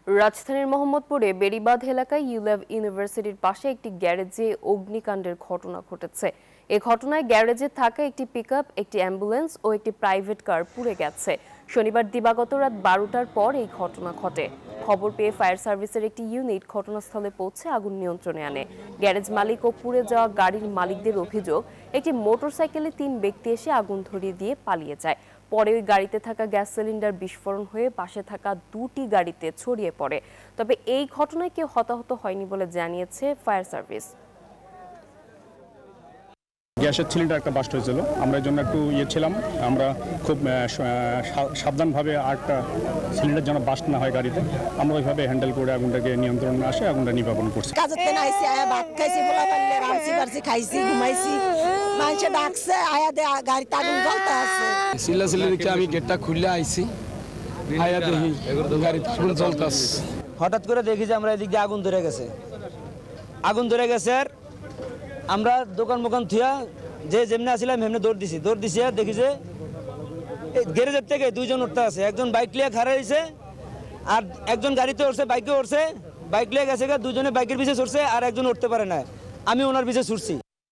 রাজধানীর মোহাম্মদপুরে বেড়িবাঁধ এলাকায় ইউল্যাব ইউনিভার্সিটির পাশে একটি গ্যারেজে অগ্নিকাণ্ডের ঘটনা ঘটেছে। এ ঘটনায় গ্যারেজে থাকা একটি পিকআপ, একটি অ্যাম্বুলেন্স ও একটি প্রাইভেট কার পুড়ে গেছে। শনিবার দিবাগত রাত 12টার পর এই ঘটনা ঘটে। খবর পেয়ে ফায়ার সার্ভিসের একটি ইউনিট ঘটনাস্থলে পৌঁছে আগুন নিয়ন্ত্রণে আনে। গ্যারেজ মালিক ও পুড়ে যাওয়া গাড়ির মালিকদের অভিযোগ, একটি মোটরসাইকেলে 3 ব্যক্তি এসে আগুন ধরিয়ে দিয়ে পালিয়ে যায়। পরে ওই গাড়িতে থাকা গ্যাস সিলিন্ডার বিস্ফোরণ হয়ে পাশে থাকা 2টি গাড়িতে ছড়িয়ে পড়ে। তবে এই ঘটনায় কেউ হতাহত হয়নি বলে জানিয়েছে ফায়ার সার্ভিস। গ্যাসের সিলিন্ডার একটা বাস্ট হয়েছিল, আমরা এই জন্য একটু ছিলাম। আমরা খুব সাবধানভাবে আরেকটা সিলিন্ডার যেন বাস্ট না হয় গাড়িতে, আমরা ওইভাবে হ্যান্ডেল করে আগুনটাকে নিয়ন্ত্রণে আসে আগুনটা নির্বাপন করছি। কাজের থেকে আইছি, আয়া ভাত খাইছি, বলা পারলে রামছি বাড়ছি, খাইছি, ঘুমাইছি, মানুষে ডাকছে, আয়া গাড়িতে আগুন জ্বলতে আছে। সিল্লা দেখে আমি গেটটা খুললে আইছি, আয়া দেখি গাড়িতে আগুন জ্বলতেছে। হঠাৎ করে দেখি যে আমরা এদিক দিয়ে আগুন ধরে গেছে। আর আমরা দোকান থিয়া যে যেমনি আসছিলাম হেমনে দৌড় দিছি আর দেখি যে গ্যারেজের থেকে 2 জন উঠতে আছে। একজন বাইক লিয়ে খাড়া হয়েছে আর একজন গাড়িতে উঠছে, বাইকে উঠছে, বাইক লিয়ে গেছে, 2 জনে বাইকের পিছে ছুটছে আর একজন উঠতে পারে না। আমি ওনার পিছে ছুটছি।